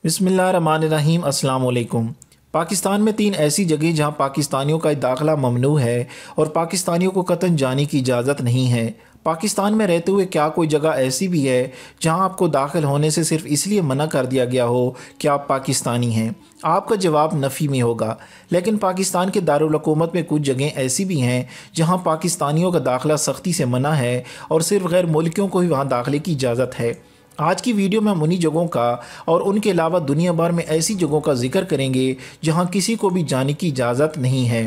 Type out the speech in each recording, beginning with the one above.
बिस्मिल्लाहिर्रहमानिर्रहीम। अस्सलाम वालेकुम। पाकिस्तान में 3 ऐसी जगह जहां पाकिस्तानियों का दाखिला ममनू है और पाकिस्तानियों को कतई जाने की इजाज़त नहीं है। पाकिस्तान में रहते हुए क्या कोई जगह ऐसी भी है जहां आपको दाखिल होने से सिर्फ इसलिए मना कर दिया गया हो कि आप पाकिस्तानी हैं? आपका जवाब नफ़ी में होगा। लेकिन पाकिस्तान के दारुल हुकूमत में कुछ जगह ऐसी भी हैं जहां पाकिस्तानियों का दाखिला सख्ती से मना है और सिर्फ गैर मुल्कियों को ही वहां दाखिले की इजाज़त है। आज की वीडियो में हम उन्हीं जगहों का और उनके अलावा दुनिया भर में ऐसी जगहों का जिक्र करेंगे जहां किसी को भी जाने की इजाज़त नहीं है।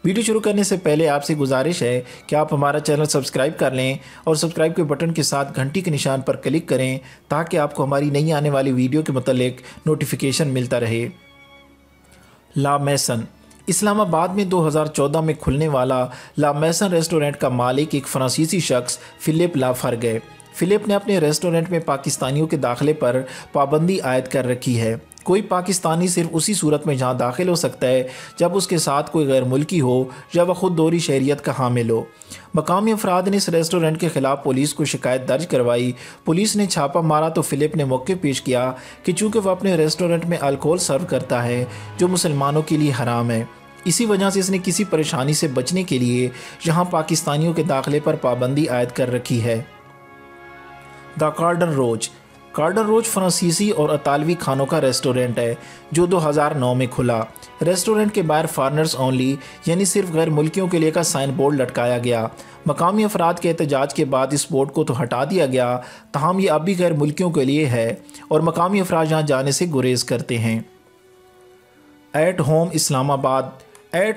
वीडियो शुरू करने से पहले आपसे गुजारिश है कि आप हमारा चैनल सब्सक्राइब कर लें और सब्सक्राइब के बटन के साथ घंटी के निशान पर क्लिक करें ताकि आपको हमारी नई आने वाली वीडियो के मतलब नोटिफिकेशन मिलता रहे। ला मैसन इस्लामाबाद में 2014 में खुलने वाला ला मैसन रेस्टोरेंट का मालिक एक फ्रांसीसी शख्स फिलिप लाफर्गे। फिलिप ने अपने रेस्टोरेंट में पाकिस्तानियों के दाखिले पर पाबंदी आयद कर रखी है। कोई पाकिस्तानी सिर्फ उसी सूरत में जहां दाखिल हो सकता है जब उसके साथ कोई गैर मुल्की हो या वह खुद दोहरी शहरियत का हामिल हो। मकामी अफराद ने इस रेस्टोरेंट के ख़िलाफ़ पुलिस को शिकायत दर्ज करवाई। पुलिस ने छापा मारा तो फिलिप ने मौक़िफ़ पेश किया कि चूँकि वह अपने रेस्टोरेंट में अल्कोहल सर्व करता है जो मुसलमानों के लिए हराम है, इसी वजह से इसने किसी परेशानी से बचने के लिए यहाँ पाकिस्तानियों के दाखिले पर पाबंदी आयद कर रखी है। द कार्डन रोज फ्रांसीसी और इतालवी खानों का रेस्टोरेंट है जो 2009 में खुला। रेस्टोरेंट के बाहर फॉरनर्स ओनली यानी सिर्फ गैर मुल्कियों के लिए का साइन बोर्ड लटकाया गया। मकामी अफराद के एहतजाज के बाद इस बोर्ड को तो हटा दिया गया, ताहम ये अब भी गैर मुल्कियों के लिए है और मकामी अफराद यहाँ जाने से गुरेज करते हैं। एट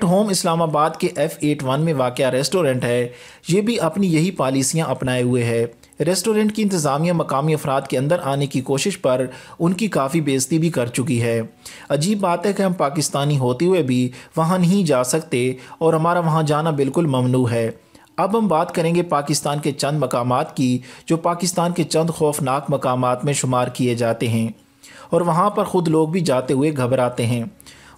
होम इस्लामाबाद के F81 में वाक़या रेस्टोरेंट है। ये भी अपनी यही पॉलिसियाँ अपनाए हुए है। रेस्टोरेंट की इंतज़ामिया मकामी अफराद के अंदर आने की कोशिश पर उनकी काफ़ी बेइज्जती भी कर चुकी है। अजीब बात है कि हम पाकिस्तानी होते हुए भी वहाँ नहीं जा सकते और हमारा वहाँ जाना बिल्कुल ममनू है। अब हम बात करेंगे पाकिस्तान के चंद मकामात की जो पाकिस्तान के चंद खौफनाक मकामात में शुमार किए जाते हैं और वहाँ पर ख़ुद लोग भी जाते हुए घबराते हैं।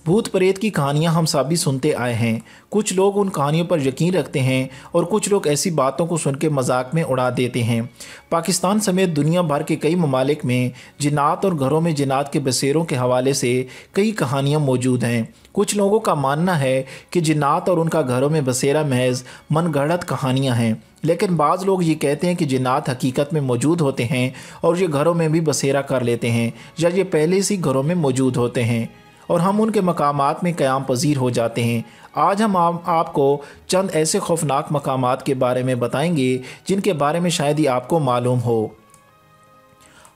भूत प्रेत की कहानियाँ हम सभी सुनते आए हैं। कुछ लोग उन कहानियों पर यकीन रखते हैं और कुछ लोग ऐसी बातों को सुन के मजाक में उड़ा देते हैं। पाकिस्तान समेत दुनिया भर के कई ममालिक में जिन्नात और घरों में जिन्नात के बसेरों के हवाले से कई कहानियाँ मौजूद हैं। कुछ लोगों का मानना है कि जिन्नात और उनका घरों में बसेरा महज मनगढ़ंत कहानियाँ हैं, लेकिन बाज़ लोग ये कहते हैं कि जिन्नात हकीकत में मौजूद होते हैं और ये घरों में भी बसेरा कर लेते हैं या ये पहले से घरों में मौजूद होते हैं और हम उनके मकामात में क़याम पजीर हो जाते हैं। आज हम आपको चंद ऐसे खौफनाक मकामात के बारे में बताएंगे जिनके बारे में शायद ही आपको मालूम हो।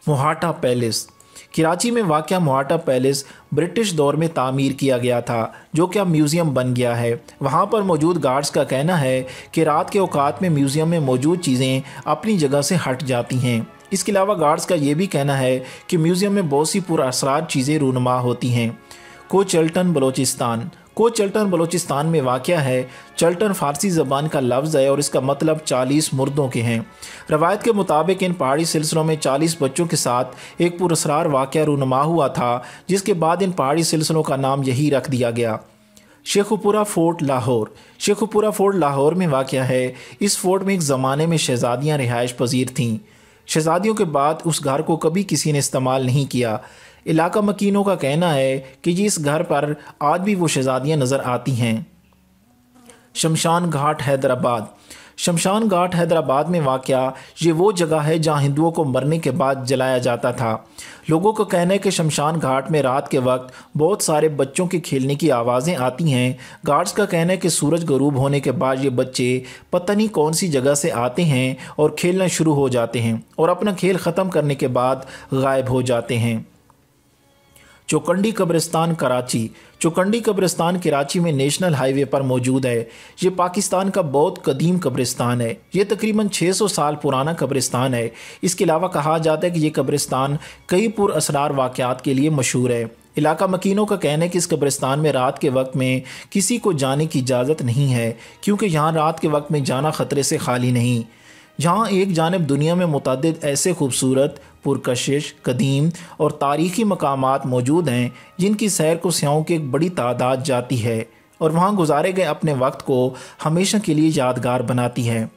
मोहाटा पैलेस कराची में वाक़या मोहाटा पैलेस ब्रिटिश दौर में तामीर किया गया था जो कि अब म्यूज़ियम बन गया है। वहाँ पर मौजूद गार्ड्स का कहना है कि रात के औकात में म्यूज़ियम में मौजूद चीज़ें अपनी जगह से हट जाती हैं। इसके अलावा गार्ड्स का ये भी कहना है कि म्यूज़ियम में बहुत सी पुरअसरार चीज़ें रूनुमा होती हैं। कोचल्टन बलोचिस्तान में वाक़या है। चल्टन फ़ारसी ज़बान का लफ्ज़ है और इसका मतलब 40 मुर्दों के हैं। रवायत के मुताबिक इन पहाड़ी सिलसिलों में 40 बच्चों के साथ एक पुरअसरार वाक़या रूनुमा हुआ था जिसके बाद इन पहाड़ी सिलसिलों का नाम यही रख दिया गया। शेखुपुरा फोर्ट लाहौर में वाक़या है। इस फोर्ट में एक ज़माने में शहज़ादियाँ रिहाइश पजीर थीं। शहज़ादियों के बाद उस घर को कभी किसी ने इस्तेमाल नहीं किया। इलाका मकीनों का कहना है कि इस घर पर आज भी वो शहज़ादियाँ नज़र आती हैं। शमशान घाट हैदराबाद में वाक़या ये वो जगह है जहाँ हिंदुओं को मरने के बाद जलाया जाता था। लोगों का कहना है कि शमशान घाट में रात के वक्त बहुत सारे बच्चों के खेलने की आवाज़ें आती हैं। गार्ड्स का कहना है कि सूरज गरूब होने के बाद ये बच्चे पता नहीं कौन सी जगह से आते हैं और खेलना शुरू हो जाते हैं और अपना खेल ख़त्म करने के बाद गायब हो जाते हैं। चौकंडी कब्रिस्तान कराची में नेशनल हाईवे पर मौजूद है। ये पाकिस्तान का बहुत कदीम कब्रिस्तान है। ये तकरीबन 600 साल पुराना कब्रिस्तान है। इसके अलावा कहा जाता है कि ये कब्रिस्तान कई पुरअसरार वाक़यात के लिए मशहूर है। इलाका मकीनों का कहना है कि इस कब्रिस्तान में रात के वक्त में किसी को जाने की इजाज़त नहीं है क्योंकि यहाँ रात के वक्त में जाना ख़तरे से खाली नहीं। जहाँ एक जानिब दुनिया में मुतअद्दिद ऐसे खूबसूरत, पुरकशिश, कदीम और तारीख़ी मकामात मौजूद हैं जिनकी सैर को सियाहों की एक बड़ी तादाद जाती है और वहाँ गुजारे गए अपने वक्त को हमेशा के लिए यादगार बनाती है।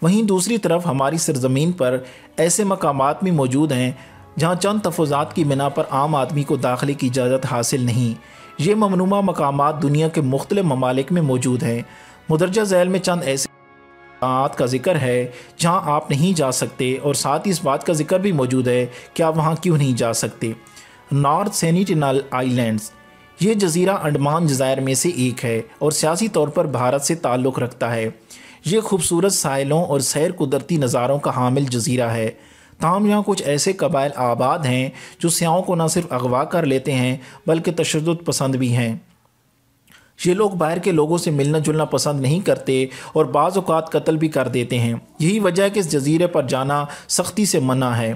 वहीं दूसरी तरफ हमारी सरज़मीन पर ऐसे मकामात भी मौजूद हैं جہاں چند تفوضات کی بنا پر عام آدمی کو داخلے کی اجازت حاصل نہیں۔ یہ ممنوعہ مقامات دنیا کے مختلف ممالک میں موجود ہیں۔ مندرجہ ذیل میں چند ایسے مقامات کا ذکر ہے جہاں آپ نہیں جا سکتے، اور ساتھ ہی اس بات کا ذکر بھی موجود ہے کہ آپ وہاں کیوں نہیں جا سکتے۔ نارتھ سینٹینل آئی لینڈز، یہ جزیرہ انڈمان جزائر میں سے ایک ہے اور سیاسی طور پر بھارت سے تعلق رکھتا ہے۔ یہ خوبصورت ساحلوں اور سیر قدرتی نظاروں کا حامل جزیرہ ہے، تاہم یہاں کچھ ایسے قبائل آباد ہیں جو سیاحوں کو نہ صرف اغوا کر لیتے ہیں بلکہ تشدد پسند بھی ہیں۔ یہ لوگ باہر کے لوگوں سے ملنا جلنا پسند نہیں کرتے اور بعض اوقات قتل بھی کر دیتے ہیں۔ یہی وجہ ہے کہ اس جزیرے پر جانا سختی سے منع ہے۔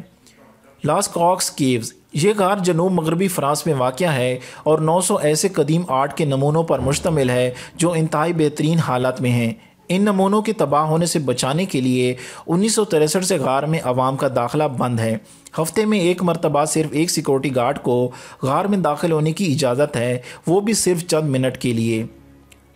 لاس کاکس کیوز، یہ غار جنوب مغربی فرانس میں واقع ہے اور 900 ایسے قدیم آرٹ کے نمونوں پر مشتمل ہے جو انتہائی بہترین حالت میں ہیں۔ ان نمونوں کے تباہ ہونے سے بچانے کے لیے 1963 سے غار میں عوام کا داخلہ بند ہے۔ ہفتے میں ایک مرتبہ صرف ایک سیکورٹی گارڈ کو غار میں داخل ہونے کی اجازت ہے، وہ بھی صرف چند منٹ کے لیے۔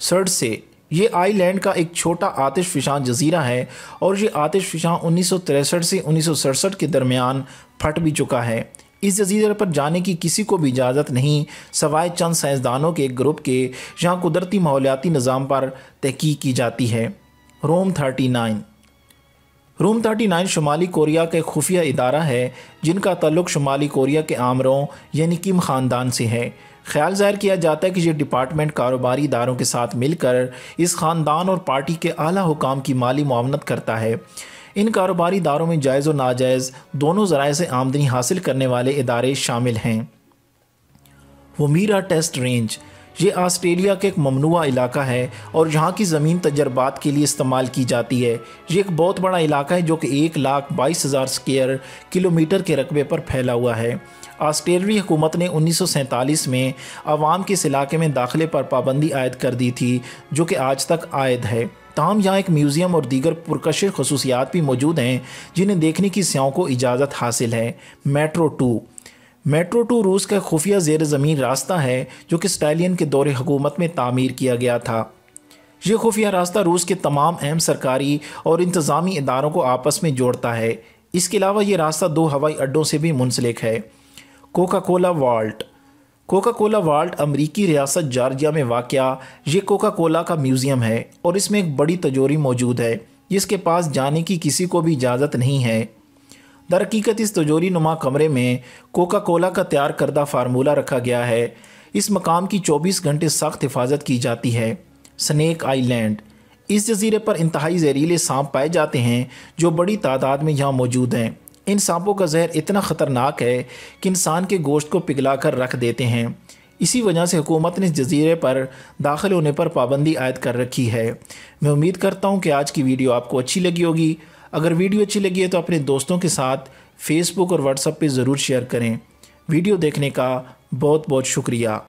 سرڈسے، یہ آئی لینڈ کا ایک چھوٹا آتش فشاں جزیرہ ہے اور یہ آتش فشاں 1963 سے 1967 کے درمیان پھٹ بھی چکا ہے۔ اس جزیرے پر جانے کی کسی کو بھی اجازت نہیں سوائے چند سائنسدانوں کے ایک گروپ کے، جہاں قدرتی ماحولیاتی نظام پر تحقیق کی جاتی ہے۔ روم 39، روم 39 شمالی کوریا کا ایک خفیہ ادارہ ہے جن کا تعلق شمالی کوریا کے آمروں یعنی کم خاندان سے ہے۔ خیال ظاہر کیا جاتا ہے کہ یہ ڈپارٹمنٹ کاروباری اداروں کے ساتھ مل کر اس خاندان اور پارٹی کے اعلیٰ حکام کی مالی معاونت کرتا ہے۔ ان کاروباری اداروں میں جائز و ناجائز دونوں ذرائع سے آمدنی حاصل کرنے والے ادارے شامل ہیں۔ ومیرا ٹیسٹ رینج، یہ آسٹریلیا کا ایک ممنوعہ علاقہ ہے اور یہاں کی زمین تجربات کے لیے استعمال کی جاتی ہے۔ یہ ایک بہت بڑا علاقہ ہے جو کہ 1,22,000 اسکوائر کلومیٹر کے رقبے پر پھیلا ہوا ہے۔ آسٹریلوی حکومت نے 1947 میں عوام کے اس علاقے میں داخلے پر پابندی عائد کر دی تھی جو کہ آج تک عائد ہے۔ تاہم یہاں ایک میوزیم اور دیگر پرکشش خصوصیات بھی موجود ہیں جنہیں دیکھنے کی سیاحوں کو اجازت حاصل ہے۔ میٹرو 2، میٹرو 2 روس کا خفیہ زیر زمین راستہ ہے جو کہ اسٹالین کے دور حکومت میں تعمیر کیا گیا تھا۔ یہ خفیہ راستہ روس کے تمام اہم سرکاری اور انتظامی اداروں کو آپس میں جوڑتا ہے۔ اس کے علاوہ یہ راستہ 2 ہوائی اڈوں سے بھی منسلک ہے۔ Coca Cola vault, Coca Cola vault امریکی ریاست جارجیا میں واقع یہ کوکا کولا کا میوزیم ہے اور اس میں ایک بڑی تجوری موجود ہے جس کے پاس جانے کی کسی کو بھی اجازت نہیں ہے۔ در حقیقت اس تجوری نما کمرے میں کوکا کولا کا تیار کردہ فارمولہ رکھا گیا ہے۔ اس مقام کی 24 گھنٹے سخت حفاظت کی جاتی ہے۔ سنیک آئی لینڈ، اس جزیرے پر انتہائی زہریلے سانپ پائے جاتے ہیں جو بڑی تعداد میں یہاں موجود ہیں۔ ان سانپوں کا زہر اتنا خطرناک ہے کہ انسان کے گوشت کو پگھلا کر رکھ دیتے ہیں۔ اسی وجہ سے حکومت نے اس جزیرے پر داخل ہونے پر پابندی عائد کر رکھی ہے۔ میں امید کرتا ہوں کہ آج کی ویڈیو آپ کو اچھی لگی ہوگی۔ اگر ویڈیو اچھی لگی ہے تو اپنے دوستوں کے ساتھ فیس بک اور واٹس ایپ پہ ضرور شیئر کریں۔ ویڈیو دیکھنے کا بہت بہت شکریہ۔